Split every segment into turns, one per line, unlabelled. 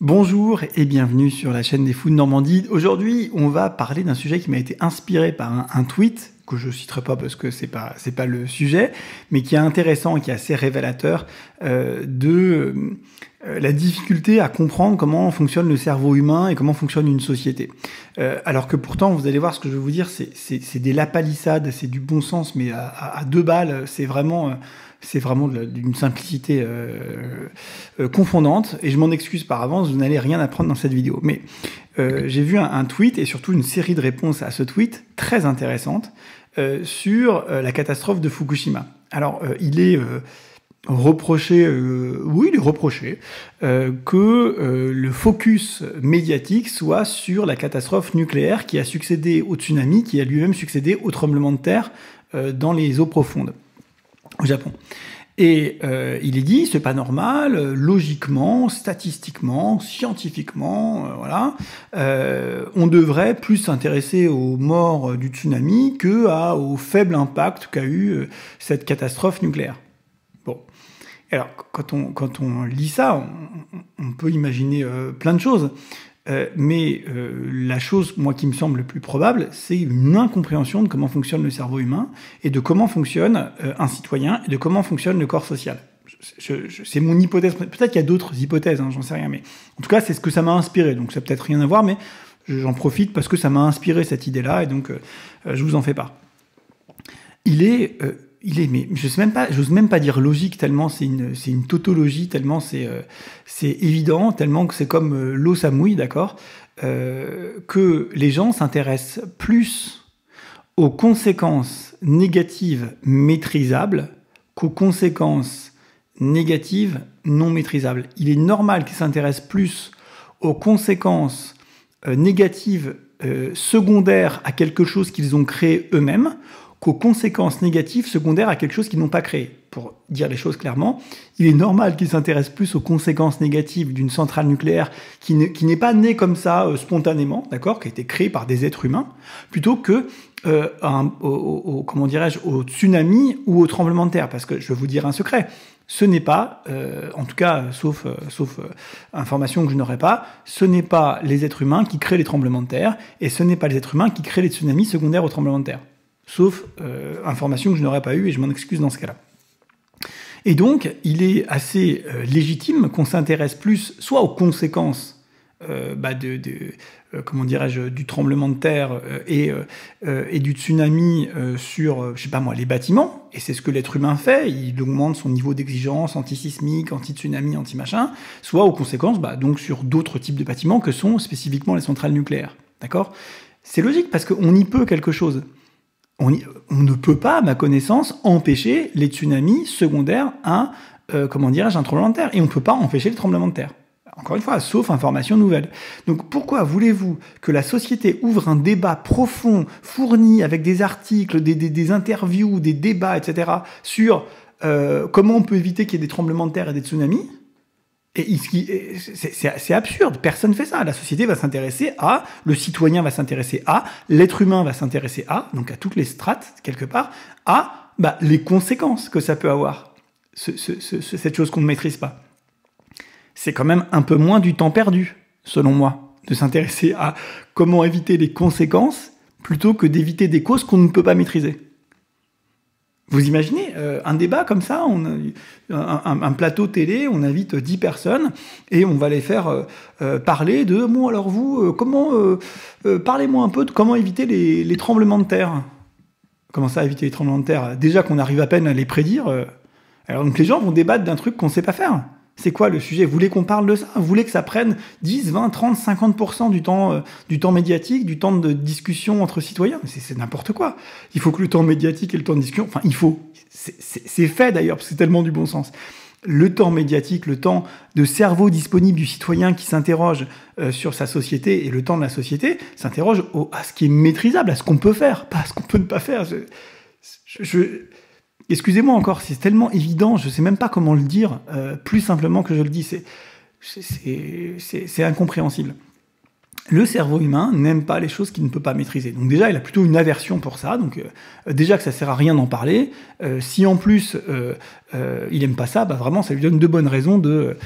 Bonjour et bienvenue sur la chaîne des Fous de Normandie. Aujourd'hui, on va parler d'un sujet qui m'a été inspiré par un tweet que je citerai pas parce que c'est pas le sujet, mais qui est intéressant et qui est assez révélateur de la difficulté à comprendre comment fonctionne le cerveau humain et comment fonctionne une société. Alors que pourtant, vous allez voir ce que je vais vous dire, c'est des lapalissades, c'est du bon sens, mais à deux balles, c'est vraiment d'une simplicité confondante, et je m'en excuse par avance, vous n'allez rien apprendre dans cette vidéo. Mais j'ai vu un tweet, et surtout une série de réponses à ce tweet, très intéressante, sur la catastrophe de Fukushima. Alors, il est reproché que le focus médiatique soit sur la catastrophe nucléaire qui a succédé au tsunami, qui a lui-même succédé au tremblement de terre dans les eaux profondes au Japon. Et il est dit, c'est pas normal, logiquement, statistiquement, scientifiquement, voilà, on devrait plus s'intéresser aux morts du tsunami au faible impact qu'a eu cette catastrophe nucléaire. Bon. Alors, quand on lit ça, on peut imaginer plein de choses. Mais la chose, moi, qui me semble le plus probable, c'est une incompréhension de comment fonctionne le cerveau humain et de comment fonctionne un citoyen et de comment fonctionne le corps social. C'est mon hypothèse. Peut-être qu'il y a d'autres hypothèses, hein, j'en sais rien. Mais en tout cas, c'est ce que ça m'a inspiré. Donc ça n'a peut-être rien à voir, mais j'en profite parce que ça m'a inspiré cette idée-là et donc je vous en fais part. Mais j'ose même pas dire logique, tellement c'est une tautologie, tellement c'est évident, tellement que c'est comme l'eau ça mouille, d'accord, que les gens s'intéressent plus aux conséquences négatives maîtrisables qu'aux conséquences négatives non maîtrisables. Il est normal qu'ils s'intéressent plus aux conséquences négatives secondaires à quelque chose qu'ils ont créé eux-mêmes qu'aux conséquences négatives secondaires à quelque chose qu'ils n'ont pas créé. Pour dire les choses clairement, il est normal qu'ils s'intéressent plus aux conséquences négatives d'une centrale nucléaire qui n'est pas née comme ça spontanément, d'accord, qui a été créée par des êtres humains, plutôt que au tsunami ou au tremblement de terre. Parce que je vais vous dire un secret, ce n'est pas, en tout cas, sauf information que je n'aurais pas, ce n'est pas les êtres humains qui créent les tremblements de terre, et ce n'est pas les êtres humains qui créent les tsunamis secondaires au tremblement de terre. Sauf information que je n'aurais pas eue, et je m'en excuse dans ce cas-là. Et donc, il est assez légitime qu'on s'intéresse plus soit aux conséquences du tremblement de terre et du tsunami sur, je sais pas moi, les bâtiments, et c'est ce que l'être humain fait, il augmente son niveau d'exigence anti-sismique, anti-tsunami, anti-machin, soit aux conséquences, donc sur d'autres types de bâtiments que sont spécifiquement les centrales nucléaires. D'accord ? C'est logique, parce qu'on y peut quelque chose. On ne peut pas, à ma connaissance, empêcher les tsunamis secondaires à un tremblement de terre. Et on ne peut pas empêcher les tremblements de terre. Encore une fois, sauf information nouvelle. Donc pourquoi voulez-vous que la société ouvre un débat profond, fourni, avec des articles, des interviews, des débats, etc., sur comment on peut éviter qu'il y ait des tremblements de terre et des tsunamis ? C'est absurde, personne ne fait ça. La société va s'intéresser à, le citoyen va s'intéresser à, l'être humain va s'intéresser à, donc à toutes les strates, quelque part, à les conséquences que ça peut avoir, cette chose qu'on ne maîtrise pas. C'est quand même un peu moins du temps perdu, selon moi, de s'intéresser à comment éviter les conséquences, plutôt que d'éviter des causes qu'on ne peut pas maîtriser. Vous imaginez un débat comme ça, un plateau télé, on invite 10 personnes et on va les faire parler de « Bon, alors vous, parlez-moi un peu de comment éviter les tremblements de terre. » Comment ça, éviter les tremblements de terre? Déjà qu'on arrive à peine à les prédire. Alors donc les gens vont débattre d'un truc qu'on ne sait pas faire. C'est quoi le sujet? Vous voulez qu'on parle de ça? Vous voulez que ça prenne 10, 20, 30, 50% du temps médiatique, du temps de discussion entre citoyens? C'est n'importe quoi. Il faut que le temps médiatique et le temps de discussion... Enfin, il faut... C'est fait d'ailleurs, parce que c'est tellement du bon sens. Le temps médiatique, le temps de cerveau disponible du citoyen qui s'interroge sur sa société, et le temps de la société s'interroge à ce qui est maîtrisable, à ce qu'on peut faire, pas à ce qu'on peut ne pas faire. Excusez-moi encore, c'est tellement évident, je ne sais même pas comment le dire plus simplement que je le dis, c'est incompréhensible. Le cerveau humain n'aime pas les choses qu'il ne peut pas maîtriser. Donc déjà, il a plutôt une aversion pour ça. Donc déjà que ça sert à rien d'en parler. Si en plus il aime pas ça, bah vraiment, ça lui donne de bonnes raisons de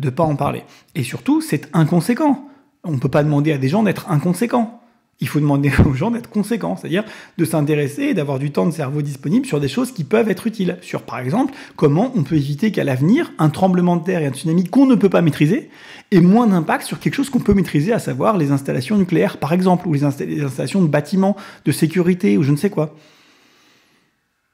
pas en parler. Et surtout, c'est inconséquent. On peut pas demander à des gens d'être inconséquents. Il faut demander aux gens d'être conséquents, c'est-à-dire de s'intéresser et d'avoir du temps de cerveau disponible sur des choses qui peuvent être utiles. Sur, par exemple, comment on peut éviter qu'à l'avenir, un tremblement de terre et un tsunami qu'on ne peut pas maîtriser ait moins d'impact sur quelque chose qu'on peut maîtriser, à savoir les installations nucléaires, par exemple, ou les installations de bâtiments, de sécurité, ou je ne sais quoi.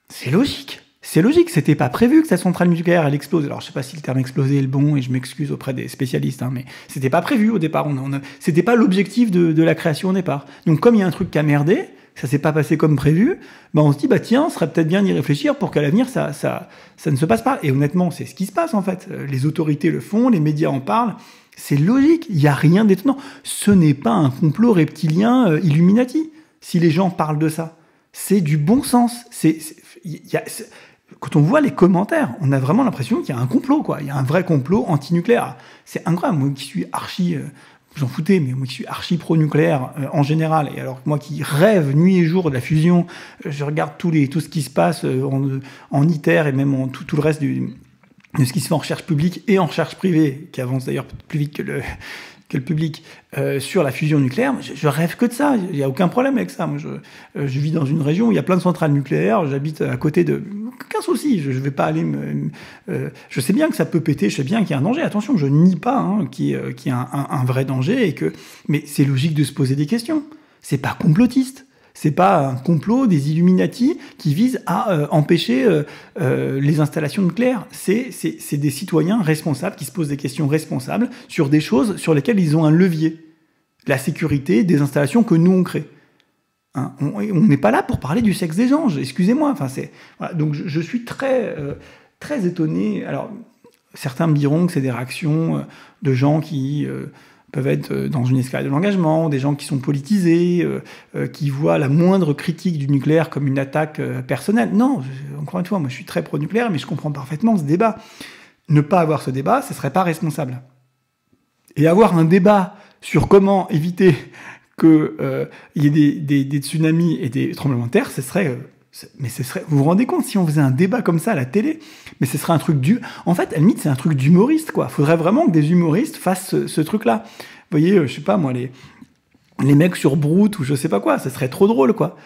C'est logique. C'est logique, c'était pas prévu que sa centrale nucléaire elle explose. Alors je sais pas si le terme exploser est le bon et je m'excuse auprès des spécialistes, hein, mais c'était pas prévu au départ. C'était pas l'objectif de la création au départ. Donc comme il y a un truc qui a merdé, ça s'est pas passé comme prévu, bah on se dit bah tiens, ce serait peut-être bien d'y réfléchir pour qu'à l'avenir ça ne se passe pas. Et honnêtement, c'est ce qui se passe en fait. Les autorités le font, les médias en parlent. C'est logique, il y a rien d'étonnant. Ce n'est pas un complot reptilien Illuminati. Si les gens parlent de ça, c'est du bon sens. Quand on voit les commentaires, on a vraiment l'impression qu'il y a un complot, quoi. Il y a un vrai complot anti-nucléaire. C'est incroyable. Moi qui suis archi, j'en foutais, mais moi qui suis archi pro-nucléaire en général, et alors moi qui rêve nuit et jour de la fusion, je regarde tout ce qui se passe en ITER et même tout le reste de ce qui se fait en recherche publique et en recherche privée, qui avance d'ailleurs plus vite que le public, sur la fusion nucléaire. Je rêve que de ça, il n'y a aucun problème avec ça. Moi, je vis dans une région où il y a plein de centrales nucléaires, j'habite à côté de... Aucun souci, je ne vais pas aller je sais bien que ça peut péter, je sais bien qu'il y a un danger, attention, je nie pas qu'il y a un vrai danger, mais c'est logique de se poser des questions. C'est pas complotiste. C'est pas un complot des Illuminati qui vise à empêcher les installations nucléaires. C'est des citoyens responsables qui se posent des questions responsables sur des choses sur lesquelles ils ont un levier. La sécurité des installations que nous on crée. Hein, on n'est pas là pour parler du sexe des anges, excusez-moi. Enfin, voilà. Donc je suis très étonné. Alors certains me diront que c'est des réactions de gens qui peuvent être dans une escalade de l'engagement, des gens qui sont politisés, qui voient la moindre critique du nucléaire comme une attaque personnelle. Non, encore une fois, moi je suis très pro-nucléaire, mais je comprends parfaitement ce débat. Ne pas avoir ce débat, ce serait pas responsable. Et avoir un débat sur comment éviter qu'il y ait des tsunamis et des tremblements de terre, ce serait... vous vous rendez compte si on faisait un débat comme ça à la télé? Mais ce serait un truc en fait, à la limite, c'est un truc d'humoriste, quoi. Faudrait vraiment que des humoristes fassent ce truc-là. Vous voyez, je sais pas, moi, les mecs sur Brut ou je sais pas quoi, ça serait trop drôle, quoi.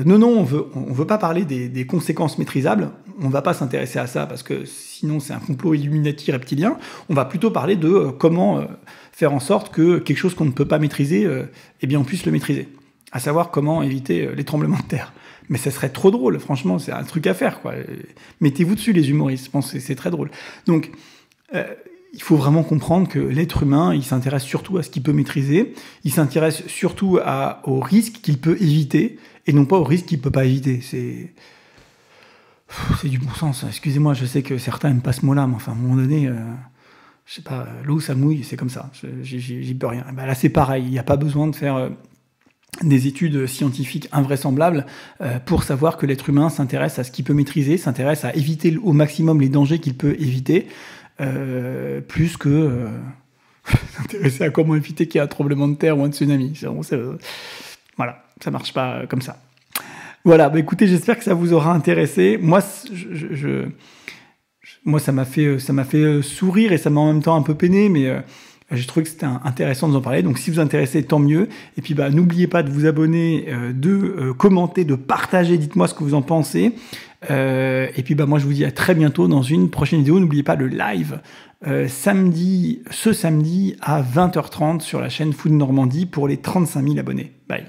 Non, on veut pas parler des conséquences maîtrisables. On va pas s'intéresser à ça parce que sinon c'est un complot Illuminati reptilien. On va plutôt parler de comment faire en sorte que quelque chose qu'on ne peut pas maîtriser, eh bien on puisse le maîtriser. À savoir comment éviter les tremblements de terre. Mais ça serait trop drôle, franchement, c'est un truc à faire, quoi. Mettez-vous dessus, les humoristes, je pense que c'est très drôle. Donc, il faut vraiment comprendre que l'être humain, il s'intéresse surtout à ce qu'il peut maîtriser, il s'intéresse surtout aux risques qu'il peut éviter, et non pas aux risques qu'il ne peut pas éviter. C'est du bon sens. Excusez-moi, je sais que certains n'aiment pas ce mot-là, mais enfin, à un moment donné... je sais pas, l'eau ça mouille, c'est comme ça, j'y peux rien. Ben là c'est pareil, il n'y a pas besoin de faire des études scientifiques invraisemblables pour savoir que l'être humain s'intéresse à ce qu'il peut maîtriser, s'intéresse à éviter au maximum les dangers qu'il peut éviter, plus que s'intéresser à comment éviter qu'il y ait un tremblement de terre ou un tsunami. Voilà, ça marche pas comme ça. Voilà, bah écoutez, j'espère que ça vous aura intéressé. Moi, moi, ça m'a fait sourire et ça m'a en même temps un peu peiné, mais j'ai trouvé que c'était intéressant de vous en parler. Donc, si vous vous intéressez, tant mieux. Et puis, n'oubliez pas de vous abonner, de commenter, de partager. Dites-moi ce que vous en pensez. Et puis, moi, je vous dis à très bientôt dans une prochaine vidéo. N'oubliez pas le live ce samedi à 20h30 sur la chaîne Food Normandie pour les 35 000 abonnés. Bye.